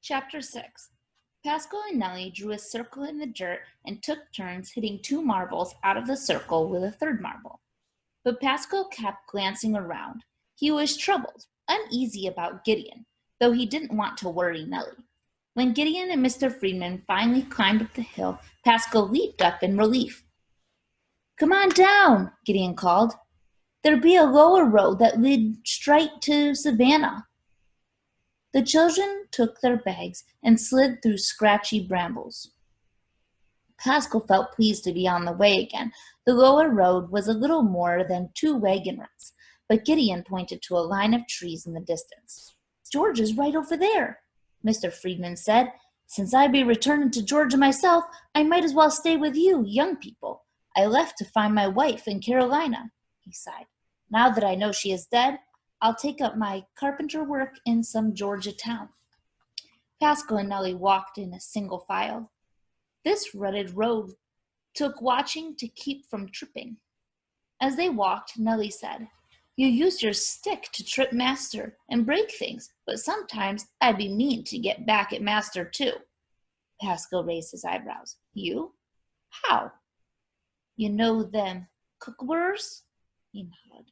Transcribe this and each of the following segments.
Chapter 6. Pascal and Nellie drew a circle in the dirt and took turns hitting 2 marbles out of the circle with a 3rd marble. But Pascal kept glancing around. He was troubled, uneasy about Gideon, though he didn't want to worry Nellie. When Gideon and Mr. Friedman finally climbed up the hill, Pascal leaped up in relief. "Come on down," Gideon called. "There be a lower road that leads straight to Savannah." The children took their bags and slid through scratchy brambles. Pascal felt pleased to be on the way again. The lower road was a little more than 2 wagon runs, but Gideon pointed to a line of trees in the distance. "George is right over there," Mr. Friedman said. "Since I be returning to Georgia myself, I might as well stay with you, young people. I left to find my wife in Carolina," he sighed. "Now that I know she is dead, I'll take up my carpenter work in some Georgia town." Pascal and Nellie walked in a single file. This rutted road took watching to keep from tripping. As they walked, Nellie said, "You use your stick to trip Master and break things, but sometimes I'd be mean to get back at Master too." Pascal raised his eyebrows. "You? How?" "You know them cookwers?" He nodded.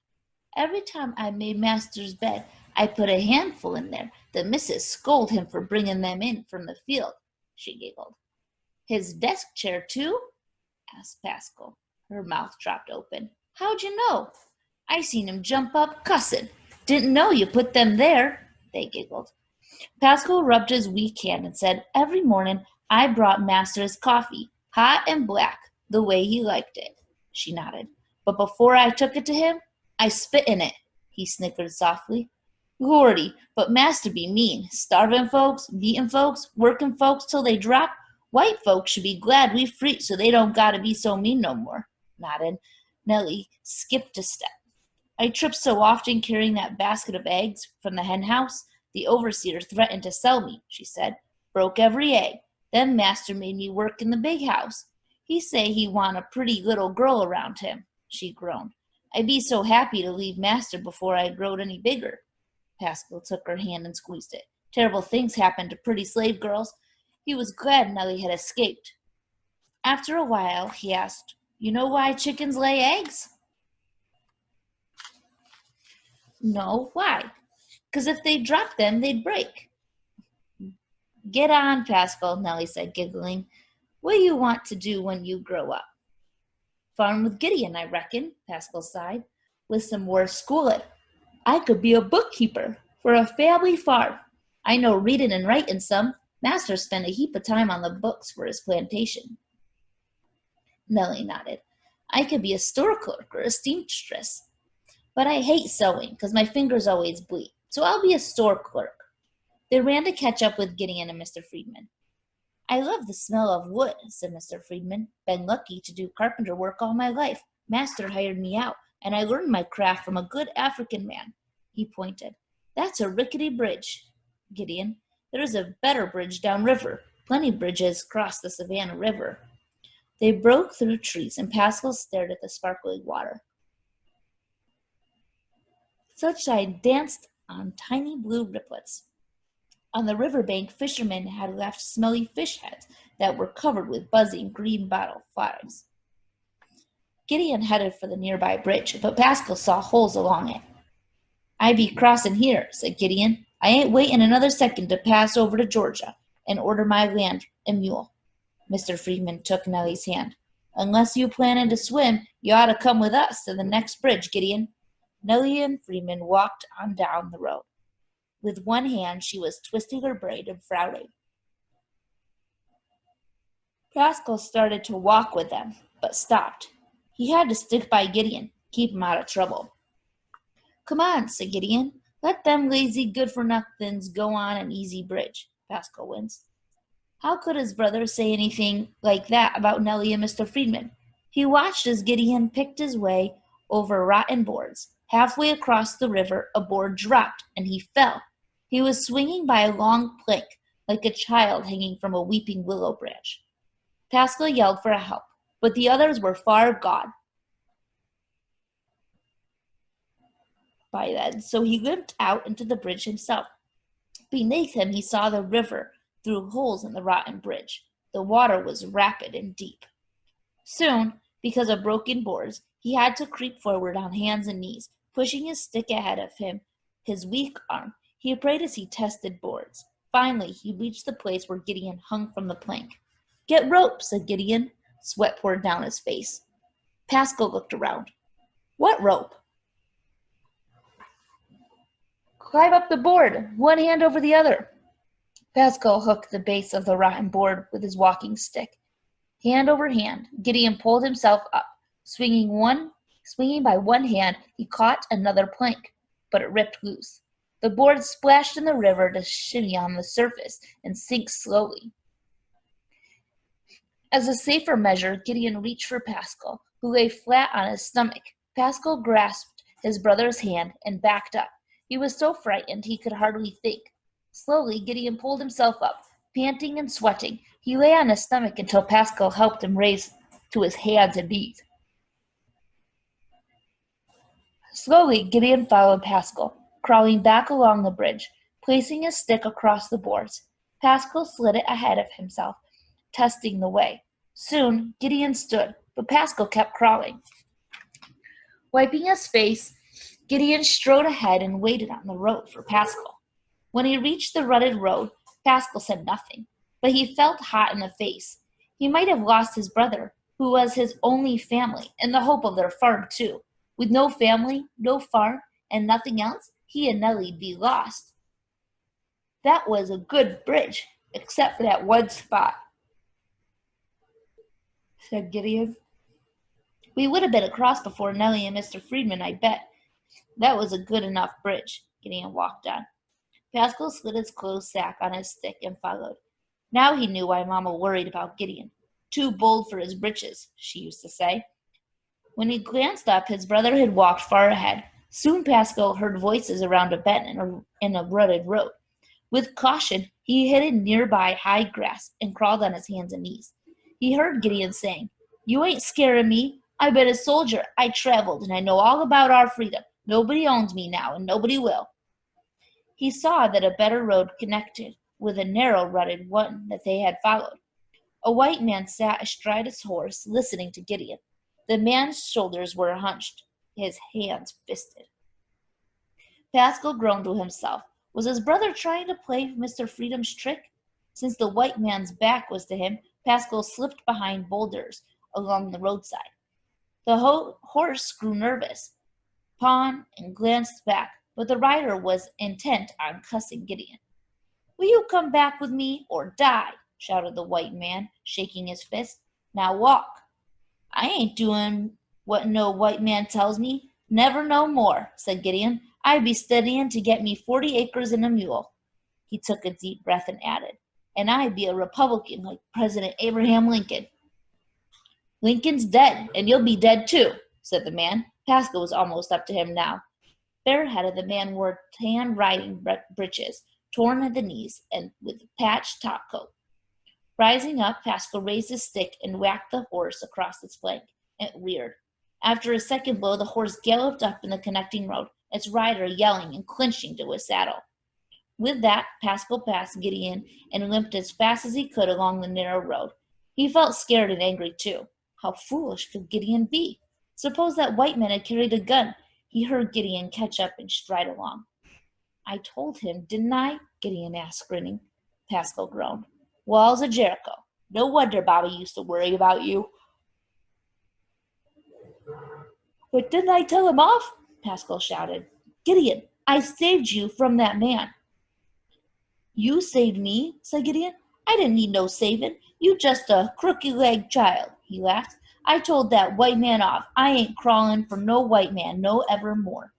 "Every time I made Master's bed, I put a handful in there. The missus scolded him for bringing them in from the field," she giggled. "His desk chair, too?" asked Pascal. Her mouth dropped open. "How'd you know?" "I seen him jump up cussin'. Didn't know you put them there," they giggled. Pascal rubbed his weak hand and said, "Every morning I brought Master his coffee, hot and black, the way he liked it." She nodded. "But before I took it to him, I spit in it," he snickered softly. "Lordy, but Master be mean. Starvin' folks, beatin' folks, workin' folks till they drop. White folks should be glad we free so they don't gotta be so mean no more." Nodded. Nellie skipped a step. "I tripped so often carrying that basket of eggs from the hen house, the overseer threatened to sell me," she said. "Broke every egg. Then Master made me work in the big house. He say he want a pretty little girl around him," she groaned. "I be so happy to leave Master before I growed any bigger." Pascal took her hand and squeezed it. "Terrible things happen to pretty slave girls." He was glad Nellie had escaped. After a while, he asked, "You know why chickens lay eggs?" "No, why?" "'Cause if they dropped them, they'd break." "Get on, Pascal," Nellie said, giggling. "What do you want to do when you grow up?" "Farm with Gideon, I reckon," Pascal sighed. "With some more schoolin'. I could be a bookkeeper for a family farm. I know readin' and writin' some. Master spent a heap of time on the books for his plantation." Nellie nodded. "I could be a store clerk or a seamstress. But I hate sewing, 'cause my fingers always bleed. So I'll be a store clerk." They ran to catch up with Gideon and Mr. Friedman. "I love the smell of wood," said Mr. Friedman. "Been lucky to do carpenter work all my life. Master hired me out, and I learned my craft from a good African man." He pointed. "That's a rickety bridge, Gideon. There is a better bridge downriver. Plenty bridges cross the Savannah River." They broke through trees, and Pascal stared at the sparkling water. Sunshine danced on tiny blue riplets. On the riverbank, fishermen had left smelly fish heads that were covered with buzzing green bottle flies. Gideon headed for the nearby bridge, but Pascal saw holes along it. "I be crossin' here," said Gideon. "I ain't waitin' another second to pass over to Georgia and order my land and mule." Mr. Friedman took Nellie's hand. "Unless you plannin' to swim, you ought to come with us to the next bridge, Gideon." Nellie and Friedman walked on down the road. With one hand, she was twisting her braid and frowning. Pascal started to walk with them, but stopped. He had to stick by Gideon, keep him out of trouble. "Come on," said Gideon. "Let them lazy good-for-nothings go on an easy bridge." Pascal winced. How could his brother say anything like that about Nellie and Mr. Friedman? He watched as Gideon picked his way over rotten boards. Halfway across the river, a board dropped, and he fell. He was swinging by a long plank, like a child hanging from a weeping willow branch. Pascal yelled for help, but the others were far gone by then, so he limped out into the bridge himself. Beneath him, he saw the river, through holes in the rotten bridge. The water was rapid and deep. Soon, because of broken boards, he had to creep forward on hands and knees, pushing his stick ahead of him, his weak arm. He prayed as he tested boards. Finally, he reached the place where Gideon hung from the plank. "Get rope," said Gideon. Sweat poured down his face. Pascal looked around. "What rope?" "Climb up the board, one hand over the other." Pascal hooked the base of the rotten board with his walking stick. Hand over hand, Gideon pulled himself up. Swinging by one hand, he caught another plank, but it ripped loose. The board splashed in the river to shimmy on the surface and sink slowly. As a safer measure, Gideon reached for Pascal, who lay flat on his stomach. Pascal grasped his brother's hand and backed up. He was so frightened he could hardly think. Slowly, Gideon pulled himself up, panting and sweating. He lay on his stomach until Pascal helped him raise to his hands and knees. Slowly, Gideon followed Pascal, crawling back along the bridge, placing his stick across the boards. Pascal slid it ahead of himself, testing the way. Soon, Gideon stood, but Pascal kept crawling. Wiping his face, Gideon strode ahead and waited on the road for Pascal. When he reached the rutted road, Pascal said nothing, but he felt hot in the face. He might have lost his brother, who was his only family, and the hope of their farm, too. With no family, no farm, and nothing else, he and Nellie'd be lost. "That was a good bridge, except for that one spot," said Gideon. "We would have been across before Nellie and Mr. Friedman, I bet. That was a good enough bridge." Gideon walked on. Pascal slid his clothes sack on his stick and followed. Now he knew why Mama worried about Gideon. "Too bold for his britches," she used to say. When he glanced up, his brother had walked far ahead. Soon Pascal heard voices around a bend in a rutted road. With caution, he hid in nearby high grass and crawled on his hands and knees. He heard Gideon saying, "You ain't scaring me. I've been a soldier. I traveled, and I know all about our freedom. Nobody owns me now, and nobody will." He saw that a better road connected with a narrow, rutted one that they had followed. A white man sat astride his horse, listening to Gideon. The man's shoulders were hunched, his hands fisted. Pascal groaned to himself. Was his brother trying to play Mr. Freedom's trick? Since the white man's back was to him, Pascal slipped behind boulders along the roadside. The horse grew nervous, pawned, and glanced back, but the rider was intent on cussing Gideon. "Will you come back with me or die?" shouted the white man, shaking his fist. "Now walk." "I ain't doing what no white man tells me. Never no more," said Gideon. "I be studying to get me 40 acres and a mule." He took a deep breath and added, "And I be a Republican like President Abraham Lincoln." "Lincoln's dead, and you'll be dead too," said the man. Pascal was almost up to him now. Bareheaded, the man wore tan riding breeches, torn at the knees, and with a patched topcoat. Rising up, Pascal raised his stick and whacked the horse across its flank. It reared. After a second blow, the horse galloped up in the connecting road, its rider yelling and clinching to his saddle. With that, Pascal passed Gideon and limped as fast as he could along the narrow road. He felt scared and angry, too. How foolish could Gideon be? Suppose that white man had carried a gun. He heard Gideon catch up and stride along. "I told him, didn't I?" Gideon asked, grinning. Pascal groaned. "Walls of Jericho. No wonder Bobby used to worry about you." "But didn't I tell him off?" Pascal shouted. "Gideon, I saved you from that man." "You saved me," said Gideon. "I didn't need no saving. You just a crooky-legged child," he laughed. "I told that white man off. I ain't crawling for no white man no evermore."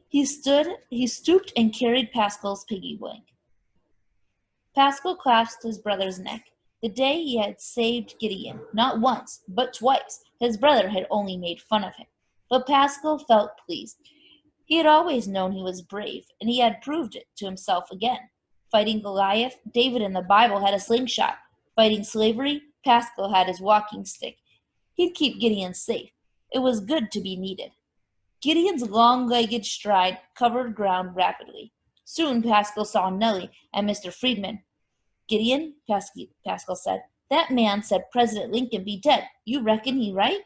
He stooped and carried Pascal's piggy bank. Pascal clasped his brother's neck. The day he had saved Gideon, not once, but twice, his brother had only made fun of him. But Pascal felt pleased. He had always known he was brave, and he had proved it to himself again. Fighting Goliath, David in the Bible had a slingshot. Fighting slavery, Pascal had his walking stick. He'd keep Gideon safe. It was good to be needed. Gideon's long-legged stride covered ground rapidly. Soon Pascal saw Nellie and Mr. Friedman. Gideon, Pascal said, that man said President Lincoln be dead. You reckon he right?